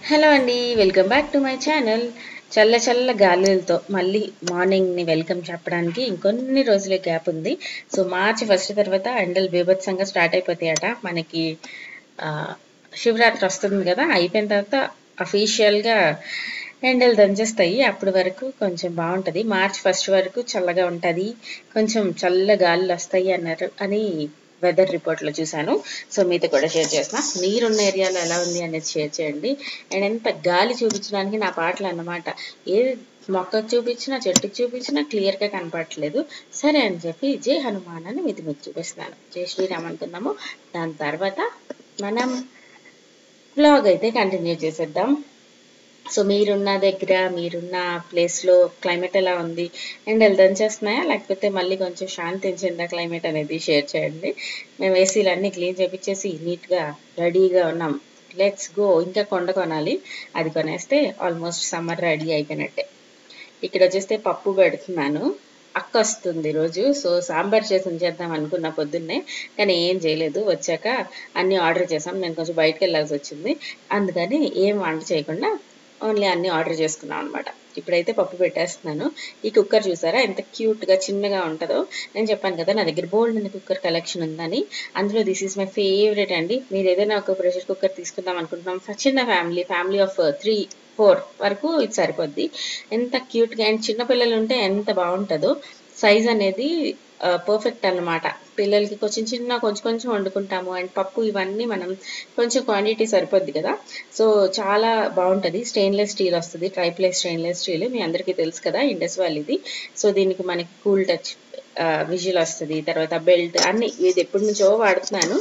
Hello అండి. Welcome back to my channel. చల్ల చల్ల గాలులతో మళ్ళీ మార్నింగ్‌ని వెల్కమ్ చెప్పడానికి ఇంకొన్ని రోజులే గ్యాప్ ఉంది. సో, మార్చి ఫస్ట్ తర్వాత ఎండలు బీభత్సంగా స్టార్ట్ అయిపోతాయట. మనకి ఆహ్, శివరాత్రి వస్తుంది గదా! అయిపోయిన తర్వాత అఫీషియల్‌గా ఎండలు దంచేస్తాయి. అప్పటి వరకు కొంచెం బావుంటది. మార్చ్ ఫస్ట్ వరకు చల్లగా ఉంటది. కొంచెం చల్ల గాలులొస్తాయి అన్నారు అని వెదర్ రిపోర్ట్‌లో చూసాను. సో, మీతో కూడా షేర్ చేస్తున్నా. మీరున్న ఏరియాలో ఎలా ఉంది అనేది షేర్ చేయండి. అండ్ ఎంత గాలి చూపించడానికి నా పాటలన్నమాట. ఏది మొక్కకు చూపించినా, చెట్టుకి చూపించినా క్లియర్‌గా కనపడట్లేదు. సరే అని చెప్పి జై హనుమాన్ అని మీకు చూపిస్తున్నాను. జై శ్రీరామ్ అనుకుందాము. దాని తర్వాత మనం వ్లాగ్ అయితే కంటిన్యూ చేసేద్దాం. సో, మీరున్న దగ్గర, మీరున్న ప్లేస్‌లో క్లైమేట్ ఎలా ఉంది? ఎండలు దంచేస్తున్నాయా? లేకపోతే మళ్ళీ కొంచెం శాంతించిందా క్లైమేట్ అనేది షేర్ చేయండి. మేము ఏసీలన్నీ క్లీన్ చేపిచ్చేసి నీట్‌గా రెడీగా ఉన్నాం. Let's go. ఇంకా కొండ కొనాలి. అది కొనేస్తే ఆల్మోస్ట్ సమ్మర్ రెడీ అయిపోయినట్టే. ఇక్కడొచ్చేస్తే పప్పు పెడుతున్నాను. అక్కొస్తుంది ఈరోజు. సో, సాంబార్ చేసి ఉంచేద్దాం అనుకున్నా పొద్దున్నే. కానీ ఏం చేయలేదు. వచ్చాక అన్నీ ఆర్డర్ చేశాం. నేను కొంచెం బయటికెళ్ళాల్సొచ్చింది. అందుకని ఏం వంట చేయకుండా ఓన్లీ అన్నీ ఆర్డర్ చేసుకున్నాం అనమాట. ఇప్పుడైతే పప్పు పెట్టేస్తున్నాను. ఈ కుక్కర్ చూసారా ఎంత క్యూట్‌గా చిన్నగా ఉంటదో. నేను చెప్పాను కదా! నా దగ్గర బోలెడన్ని కుక్కర్ కలెక్షన్ ఉందని. అందులో దిస్ ఈజ్ మై ఫేవరెట్ అండి. మీరేదైనా ఒక ప్రెషర్ కుక్కర్ తీసుకుందాం అనుకుంటున్నాం. చిన్న ఫ్యామిలీ ఆఫ్ 3, 4 వరకు ఇది సరిపోద్ది. ఎంత క్యూట్‌గా అండ్ చిన్న పిల్లలుంటే ఎంత బావుంటదో. సైజ్ అనేది పర్ఫెక్ట్ అన్నమాట. పిల్లలకి కొంచెం కొంచెం వండుకుంటాము. అండ్ పప్పు ఇవన్నీ మనం కొంచెం క్వాంటిటీ సరిపోద్ది కదా! సో, చాలా బావుంటది. స్టెయిన్‌లెస్ స్టీల్ వస్తది. ట్రైప్లే స్టెయిన్‌లెస్ స్టీల్ మీ అందరికీ తెలుసు కదా! ఇండస్ వాలీది. సో, దీనికి మనకి కూల్ టచ్ విజిల్ వస్తది. తర్వాత బెల్ట్ అన్నీ ఇది ఎప్పటినుంచో వాడుతున్నాను.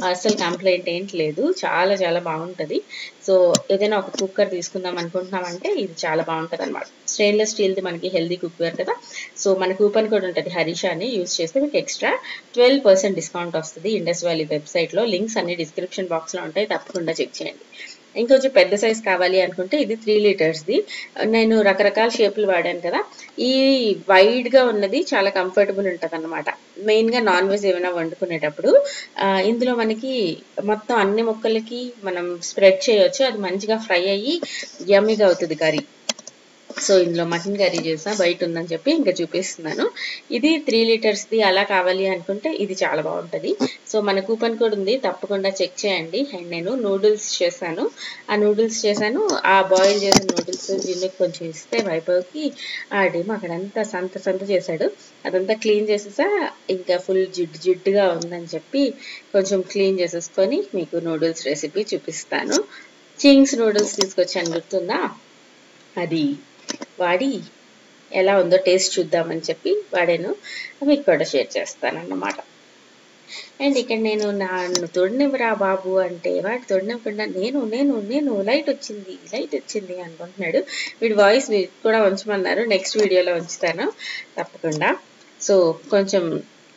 అస్సలు కంప్లెయింట్ ఏంటి లేదు. చాలా చాలా బావుంటది. సో, ఏదైనా ఒక కుక్కర్ తీసుకుందాం అనుకుంటున్నామంటే ఇది చాలా బావుంటదనమాట. స్టెయిన్‌లెస్ స్టీల్‌ది మనకి హెల్తీ కుక్‌వేర్ కదా! సో, మన కూపన్ కోడ్ ఉంటది హరీష అని యూజ్ చేస్తే మీకు ఎక్స్‌ట్రా 12% డిస్కౌంట్ వస్తది. ఇండస్ వాలీ వెబ్‌సైట్‌లో లింక్స్ అన్ని డిస్క్రిప్షన్ బాక్స్‌లో ఉంటాయి. తప్పకుండా చెక్ చేయండి. ఇంకొంచెం పెద్ద సైజ్ కావాలి అనుకుంటే ఇది 3 లీటర్స్‌ది. నేను రకరకాల షేపులు వాడాను కదా! ఈ వైడ్‌గా ఉన్నది చాలా కంఫర్టబుల్ ఉంటదనమాట. మెయిన్‌గా నాన్ వెజ్ ఏమైనా వండుకునేటప్పుడు ఇందులో మనకి మొత్తం అన్ని ముక్కలకి మనం స్ప్రెడ్ చేయొచ్చు. అది మంచిగా ఫ్రై అయ్యి యమ్మీగా అవుతది కర్రీ. సో, ఇందులో మటన్ కర్రీ చేశా. బయటుందని చెప్పి ఇంకా చూపిస్తున్నాను. ఇది 3 లీటర్స్‌ది అలా కావాలి అనుకుంటే ఇది చాలా బావుంటది. సో, మన కూపన్ కోడ్ ఉంది. తప్పకుండా చెక్ చేయండి. అండ్ నేను నూడిల్స్ చేశాను. ఆ నూడిల్స్ చేశాను. ఆ బాయిల్ చేసిన నూడిల్స్ జిన్నుకి కొంచెం ఇస్తే వైభవ్‌కి ఆడేమో అక్కడంతా సంత సంత చేశాడు. అదంతా క్లీన్ చేసేసా. ఇంకా ఫుల్ జిడ్డు జిడ్డుగా ఉందని చెప్పి కొంచెం క్లీన్ చేసేసుకొని మీకు నూడిల్స్ రెసిపీ చూపిస్తాను. చింగ్స్ నూడిల్స్ తీసుకొచ్చాను గుర్తుందా? అది వాడి ఎలా ఉందో టేస్ట్ చూద్దామని చెప్పి వాడాను. మీకు కూడా షేర్ చేస్తానన్నమాట. అండ్ ఇక్కడ నేను నన్ను తొడనివ్వరా బాబు అంటే వాడు తొడనివ్వకుండా నేను లైట్ వచ్చింది అనుకుంటున్నాడు. వీడి వాయిస్ కూడా ఉంచమన్నారు. నెక్స్ట్ వీడియోలో ఉంచుతాను తప్పకుండా. సో, కొంచెం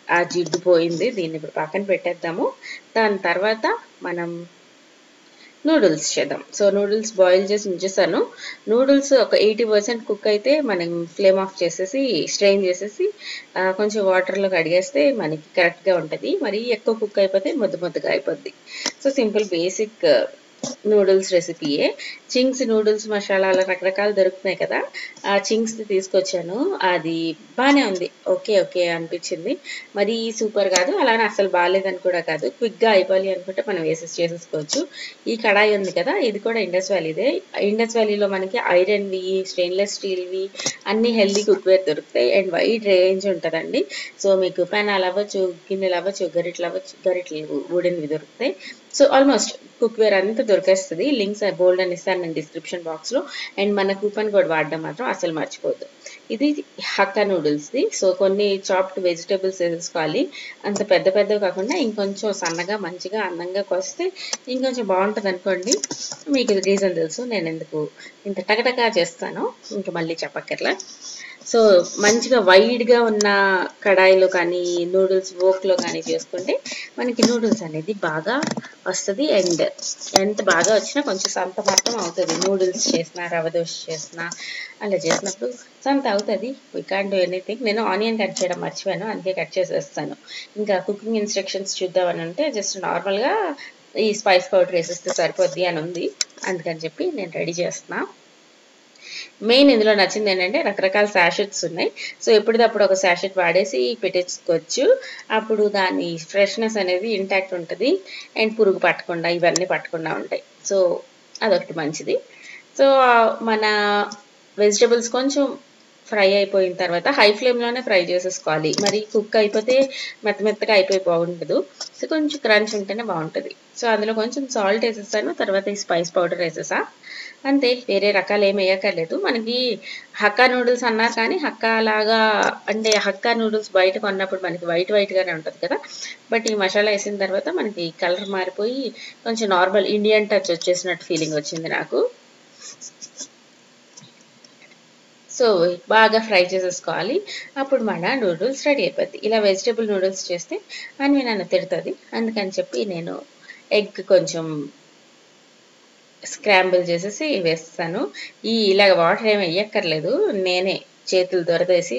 ఆ జిడ్డు పోయింది. దీన్ని ఇప్పుడు పక్కన పెట్టేద్దాము. దాని తర్వాత మనం నూడిల్స్ చేద్దాం. సో, నూడిల్స్ బాయిల్ చేసి ఉంచేసాను. నూడిల్స్ ఒక 80% కుక్ అయితే మనం ఫ్లేమ్ ఆఫ్ చేసేసి, స్ట్రెయిన్ చేసేసి కొంచెం వాటర్‌లో కడిగేస్తే మనకి కరెక్ట్‌గా ఉంటది. మరీ ఎక్కువ కుక్ అయిపోతే ముద్ద ముద్దగా అయిపోద్ది. సో, సింపుల్ బేసిక్ నూడిల్స్ రెసిపీయే. చింగ్స్ నూడిల్స్ మసాలాలు రకరకాలు దొరుకుతున్నాయి కదా! ఆ చింగ్స్‌ది తీసుకొచ్చాను. అది బానే ఉంది. ఓకే అనిపించింది. మరీ సూపర్ కాదు. అలానే అస్సలు బాలేదని కూడా కాదు. క్విక్‌గా అయిపోవాలి అనుకుంటే మనం చేసేసుకోవచ్చు. ఈ కడాయి ఉంది కదా! ఇది కూడా ఇండస్ వాలీదే. ఇండస్ వాలీలో మనకి ఐరన్‌వి, స్టెయిన్‌లెస్ స్టీల్‌వి అన్ని హెల్తీ కుక్‌వేర్ దొరుకుతాయి. అండ్ వైడ్ రేంజ్ ఉంటదండి. సో, మీకు పెనాలవ్వచ్చు, గిన్నెలవ్వచ్చు, గరిటెలు వుడెన్‌వి దొరుకుతాయి. సో, ఆల్మోస్ట్ కుక్‌వేర్ అంతా దొరికేస్తది. లింక్స్ బోలెడన్ని ఇస్తాను నేను డిస్క్రిప్షన్ బాక్స్‌లో. అండ్ మన కూపన్ కోడ్ వాడడం మాత్రం అస్సలు మర్చిపోవద్దు. ఇది హక్కా నూడిల్స్‌ది. సో, కొన్ని చాప్డ్ వెజిటబుల్స్ ఏసేసుకోవాలి. అంత పెద్ద పెద్దవి కాకుండా ఇంకొంచెం సన్నగా, మంచిగా, అందంగా కోస్తే ఇంకొంచెం బావుంటదనుకోండి. మీకు రీజన్ తెలుసు నేనెందుకు ఇంత టకటకా చేస్తానో ఇంక మళ్ళీ చెప్పక్కర్లా. సో, మంచిగా వైడ్‌గా ఉన్న కడాయిలో కానీ, నూడిల్స్ వోక్‌లో కానీ చేసుకుంటే మనకి నూడిల్స్ అనేది బాగా వస్తది. అండ్ ఎంత బాగా వచ్చినా కొంచెం సంత మాత్రం అవుతది. నూడిల్స్ చేసినా, రవ్వ దోస చేసినా అలా చేసినప్పుడు సంత అవుతది. We can't do anything. నేను ఆనియన్ కట్ చేయడం మర్చిపోయాను. అందుకే కట్ చేసేస్తాను. ఇంకా కుకింగ్ ఇన్‌స్ట్రక్షన్స్ చూద్దామనంటే జస్ట్ నార్మల్‌గా ఈ స్పైస్ పౌడర్ వేసేస్తే సరిపోద్ది అని ఉంది. అందుకని చెప్పి నేను రెడీ చేస్తున్నా. మెయిన్ ఇందులో నచ్చింది ఏంటంటే రకరకాల శాషెట్స్ ఉన్నాయి. సో ఎప్పటిదప్పుడు ఒక శాషెట్ వాడేసి పెట్టేసుకోవచ్చు. అప్పుడు దాని ఫ్రెష్నెస్ అనేది ఇంటాక్ట్ ఉంటుంది అండ్ పురుగు పట్టకుండా ఇవన్నీ పట్టకుండా ఉంటాయి. సో అదొకటి మంచిది. సో మన వెజిటబుల్స్ కొంచెం ఫ్రై అయిపోయిన తర్వాత హై ఫ్లేమ్లోనే ఫ్రై చేసేసుకోవాలి. మరి కుక్ అయిపోతే మెత్తగా అయిపోయి బాగుండదు. సో కొంచెం క్రంచ్ ఉంటేనే బాగుంటుంది. సో అందులో కొంచెం సాల్ట్ వేసేసాను. తర్వాత ఈ స్పైస్ పౌడర్ వేసేసా. అంతే, వేరే రకాలు ఏమి వేయక్కర్లేదు. మనకి హక్కా నూడిల్స్ అన్నారు కానీ హక్కా లాగా అంటే హక్కా నూడిల్స్ బయట కొన్నప్పుడు మనకి వైట్గానే ఉంటుంది కదా. బట్ ఈ మసాలా వేసిన తర్వాత మనకి కలర్ మారిపోయి కొంచెం నార్మల్ ఇండియన్ టచ్ వచ్చేసినట్టు ఫీలింగ్ వచ్చింది నాకు. సో బాగా ఫ్రై చేసేసుకోవాలి. అప్పుడు మన నూడిల్స్ రెడీ అయిపోద్ది. ఇలా వెజిటేబుల్ నూడిల్స్ చేస్తే అని నన్ను తిడుతుంది. అందుకని చెప్పి నేను ఎగ్ కొంచెం స్క్రాంబుల్ చేసేసి వేస్తాను. ఇలాగ వాటర్ ఏమి వేయక్కర్లేదు. నేనే చేతులు దొరదేసి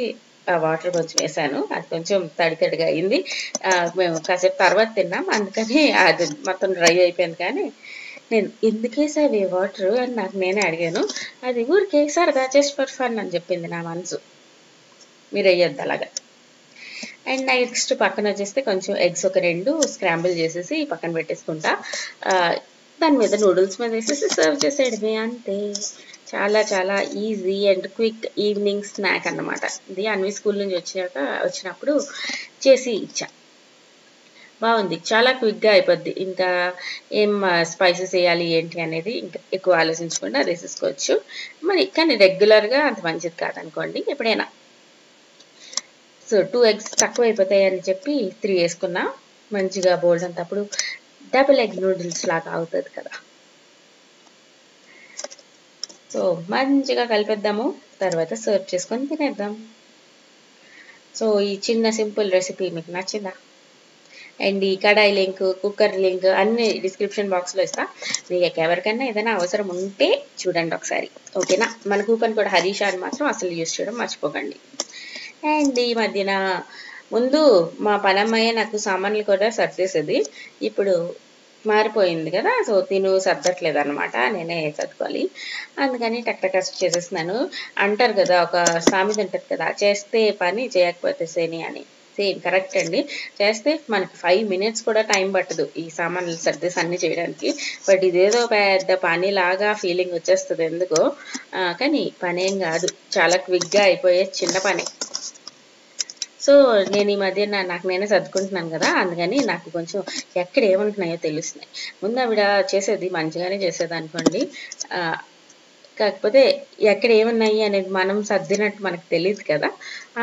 ఆ వాటర్ కొంచెం వేసాను. అది కొంచెం తడిగా అయింది. మేము కాసేపు తర్వాత తిన్నాం, అందుకని అది మొత్తం డ్రై అయిపోయింది. కానీ నేను ఎందుకు వేసావి వాటర్ అని నాకు నేనే అడిగాను. అది ఊరికే సరదా జస్ట్ ఫర్ ఫన్ అని చెప్పింది నా మనసు. మీరు వేయొద్దు అలాగా. అండ్ నెక్స్ట్ పక్కన వచ్చేస్తే కొంచెం ఎగ్స్ ఒక 2 స్క్రాంబుల్ చేసేసి పక్కన పెట్టేసుకుంటా. దాని మీద నూడిల్స్ మీద వేసేసి సర్వ్ చేసేయడమే, అంతే. చాలా చాలా easy and quick evening snack అన్నమాట. ఇది అన్వి స్కూల్ నుంచి వచ్చినప్పుడు చేసి ఇచ్చా. బాగుంది, చాలా క్విక్గా అయిపోద్ది. ఇంకా ఏం స్పైసెస్ వేయాలి ఏంటి అనేది ఇంకా ఎక్కువ ఆలోచించకుండా అది వేసేసుకోవచ్చు. కానీ రెగ్యులర్గా అంత మంచిది కాదనుకోండి, ఎప్పుడైనా. సో 2 eggs తక్కువ అయిపోతాయి అని చెప్పి 3 వేసుకున్నా. మంచిగా బోల్డ్ అంత అప్పుడు డబుల్ ఎగ్ నూడిల్స్ లాగా అవుతుంది కదా. సో మంచిగా కలిపేద్దాము, తర్వాత సర్వ్ చేసుకొని తినేద్దాం. సో ఈ చిన్న సింపుల్ రెసిపీ మీకు నచ్చిందా? అండ్ ఈ కడాయి లింక్, కుక్కర్ లింక్ అన్ని డిస్క్రిప్షన్ బాక్స్లో ఇస్తా. మీకు ఎవరికైనా ఏదైనా అవసరం ఉంటే చూడండి ఒకసారి, ఓకేనా? మన కూపన్ కూడా హరీషా అని మాత్రం అసలు యూజ్ చేయడం మర్చిపోకండి. అండ్ ఈ మధ్యన ముందు మా పనమ్మాయే నాకు సామాన్లు కూడా సర్దేసేది. ఇప్పుడు మారిపోయింది కదా, సో తిను సర్దట్లేదు అనమాట, నేనే సర్దుకోవాలి. అందుకని టక్ చేసేస్తున్నాను. అంటారు కదా, ఒక సామెత ఉంటుంది కదా, చేస్తే పని చేయకపోతే శని అని. సేమ్ కరెక్ట్ అండి. చేస్తే మనకి 5 minutes కూడా టైం పట్టదు ఈ సామాన్లు సర్దేసి అన్ని చేయడానికి. బట్ ఇదేదో పెద్ద పని లాగా ఫీలింగ్ వచ్చేస్తుంది ఎందుకో. కానీ పని ఏం కాదు, చాలా క్విక్గా అయిపోయే చిన్న పని. సో నేను ఈ మధ్య నాకు నేనే సర్దుకుంటున్నాను కదా, అందుకని నాకు కొంచెం ఎక్కడ ఏముంటున్నాయో తెలుస్తున్నాయి. ముందు ఆవిడ చేసేది మంచిగానే చేసేది అనుకోండి, కాకపోతే ఎక్కడ ఏమున్నాయి అనేది మనం సర్దినట్టు మనకు తెలియదు కదా.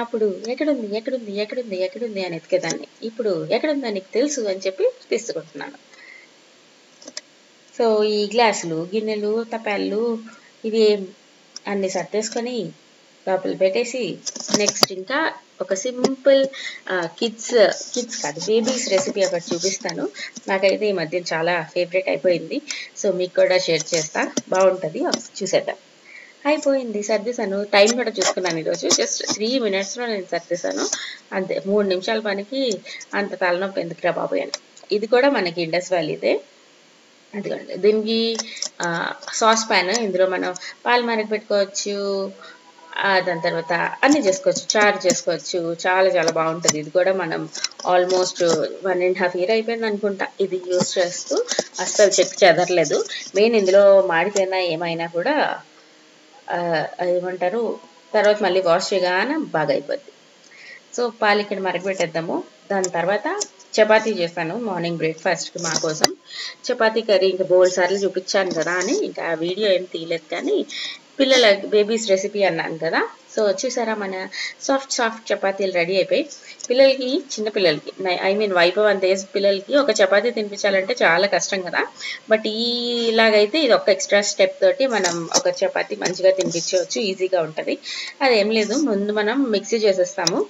అప్పుడు ఎక్కడుంది అని ఎతికేదాన్ని. ఇప్పుడు ఎక్కడుందో నీకు తెలుసు అని చెప్పి తీసుకుంటున్నాను. సో ఈ గ్లాసులు, గిన్నెలు, తపాళ్ళు ఇవి అన్ని సర్దేసుకొని లోపల పెట్టేసి నెక్స్ట్ ఇంకా ఒక సింపుల్ కిడ్స్ కాదు బేబీస్ రెసిపీ ఒకటి చూపిస్తాను. నాకైతే ఈ మధ్య చాలా ఫేవరెట్ అయిపోయింది. సో మీకు కూడా షేర్ చేస్తా, బాగుంటుంది, చూసేద్దాం. అయిపోయింది, సర్దేశాను. టైం కూడా చూసుకున్నాను ఈరోజు. జస్ట్ 3 minutesలో నేను సర్దేశాను అంతే. 3 నిమిషాల పనికి అంత తలనొప్పి ఎందుకురా బాబు అని. ఇది కూడా మనకి ఇండస్ వ్యాలీదే. అదిగోండి, దీనికి సాస్ ప్యాన్. ఇందులో మనం పాలు మరగపెట్టుకోవచ్చు, దాని తర్వాత అన్ని చేసుకోవచ్చు, చారు చేసుకోవచ్చు. చాలా చాలా బాగుంటుంది. ఇది కూడా మనం ఆల్మోస్ట్ 1.5 year అయిపోయింది అనుకుంటా ఇది యూస్ చేస్తూ. అస్సలు చెక్కు చెదరలేదు. మెయిన్ ఇందులో మాడిపోయినా ఏమైనా కూడా ఏమంటారు, తర్వాత మళ్ళీ వాష్ చేయగానే బాగా అయిపోద్ది. సో పాలు ఇక్కడ మరగపెట్టేద్దాము. దాని తర్వాత చపాతీ చేస్తాను మార్నింగ్ బ్రేక్ఫాస్ట్కి మా కోసం. చపాతీ కర్రీ ఇంకా బోల్డ్ సార్లు చూపించాను కదా అని ఇంకా ఆ వీడియో ఏం తీయలేదు. కానీ పిల్లల బేబీస్ రెసిపీ అన్నాను కదా, సో చూసారా మన సాఫ్ట్ చపాతీలు రెడీ అయిపోయి. పిల్లలకి, చిన్న పిల్లలకి, ఐ మీన్ వైభవ్ అంత ఏజ్ పిల్లలకి ఒక చపాతీ తినిపించాలంటే చాలా కష్టం కదా. బట్ ఇలాగైతే ఇది ఒక ఎక్స్ట్రా స్టెప్ తోటి మనం ఒక చపాతీ మంచిగా తినిపించవచ్చు, ఈజీగా ఉంటుంది. అదేం లేదు, ముందు మనం మిక్సీ చేసేస్తాము.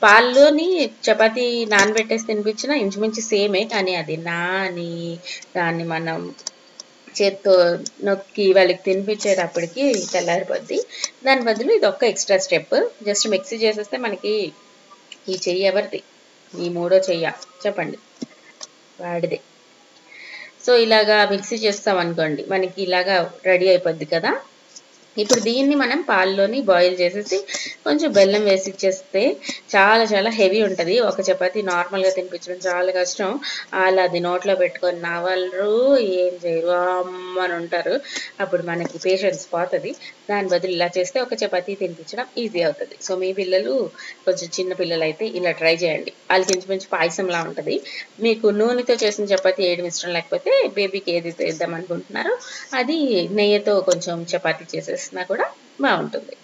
పాల్లోని చపాతీ నానబెట్టేసి తినిపించినా ఇంచుమించు సేమే, కానీ అది దాన్ని మనం చేత్తో నొక్కి వాళ్ళకి తినిపించేటప్పటికి తెల్లారిపోద్ది. దాని బదులు ఇది ఒక్క ఎక్స్ట్రా స్టెప్. జస్ట్ మిక్సీ చేసేస్తే మనకి ఈ చెయ్యి ఎవరిది? ఈ 3వ చెయ్య చెప్పండి, వాడిదే. సో ఇలాగా మిక్సీ చేస్తాం అనుకోండి, మనకి ఇలాగా రెడీ అయిపోద్ది కదా. ఇప్పుడు దీన్ని మనం పాల్లోని బాయిల్ చేసేసి కొంచెం బెల్లం వేసి ఇచ్చేస్తే చాలా చాలా హెవీ ఉంటుంది. ఒక చపాతీ నార్మల్గా తినిపించడం చాలా కష్టం. అలా అది నోట్లో పెట్టుకొని నవలరు, ఏం చేయరు, అమ్మని ఉంటారు. అప్పుడు మనకి పేషెన్స్ పోతుంది. దాని బదులు ఇలా చేస్తే ఒక చపాతీ తినిపించడం ఈజీ అవుతుంది. సో మీ పిల్లలు కొంచెం చిన్న పిల్లలు అయితే ఇలా ట్రై చేయండి. వాళ్ళకి ఇంచుమించు పాయసంలా ఉంటుంది. మీకు నూనెతో చేసిన చపాతీ వేయడం ఇష్టం లేకపోతే బేబీకి ఏది వేద్దాం అనుకుంటున్నారో అది నెయ్యితో కొంచెం చపాతీ చేసేసినా కూడా బాగుంటుంది.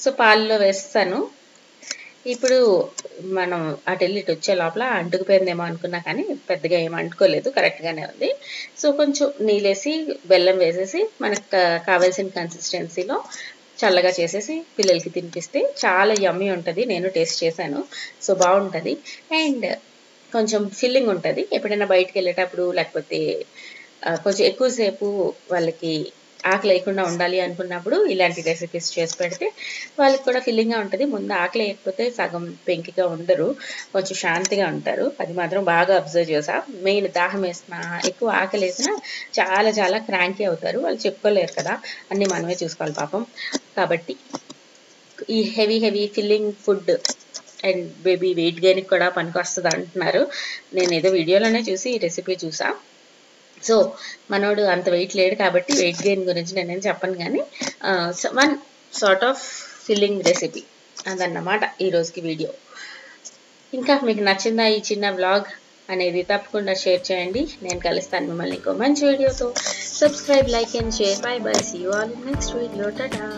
సో పాలలో వేస్తాను. ఇప్పుడు మనం అటు వెళ్ళి ఇటు వచ్చే లోపల అంటుకుపోయిందేమో అనుకున్నా కానీ పెద్దగా ఏం అంటుకోలేదు, కరెక్ట్గానే ఉంది. సో కొంచెం నీళ్ళేసి బెల్లం వేసేసి మనకు కావాల్సిన కన్సిస్టెన్సీలో చల్లగా చేసేసి పిల్లలకి తినిపిస్తే చాలా యమ్మీ ఉంటుంది. నేను టేస్ట్ చేశాను. సో బాగుంటుంది అండ్ కొంచెం ఫిల్లింగ్ ఉంటుంది. ఎప్పుడైనా బయటకు వెళ్ళేటప్పుడు లేకపోతే కొంచెం ఎక్కువసేపు వాళ్ళకి ఆకలి లేకుండా ఉండాలి అనుకున్నప్పుడు ఇలాంటి రెసిపీస్ చేసి పెడితే వాళ్ళకి కూడా ఫిల్లింగ్గా ఉంటుంది. ముందు ఆకలి లేకపోతే సగం పెంకిగా ఉండరు, కొంచెం శాంతిగా ఉంటారు. అది మాత్రం బాగా అబ్జర్వ్ చేసా. మెయిన్ దాహం వేసినా ఎక్కువ ఆకలి వేసినా చాలా చాలా క్రాంకీ అవుతారు. వాళ్ళు చెప్పుకోలేరు కదా, అన్నీ మనమే చూసుకోవాలి పాపం. కాబట్టి ఈ heavy filling food and baby weight గెయిన్కి కూడా పనికి వస్తుంది అంటున్నారు. నేను ఏదో వీడియోలోనే చూసి ఈ రెసిపీ చూసా. సో మనోడు అంత వెయిట్ లేడు కాబట్టి వెయిట్ గెయిన్ గురించి నేనేం చెప్పను, కానీ one sort of filling recipe అదన్నమాట ఈరోజుకి వీడియో. ఇంకా మీకు నచ్చిందా ఈ చిన్న వ్లాగ్ అనేది తప్పకుండా షేర్ చేయండి. నేను కలుస్తాను మిమ్మల్ని ఇంకో మంచి వీడియోతో. Subscribe, like and share. Bye bye, see you all in next video. Tata.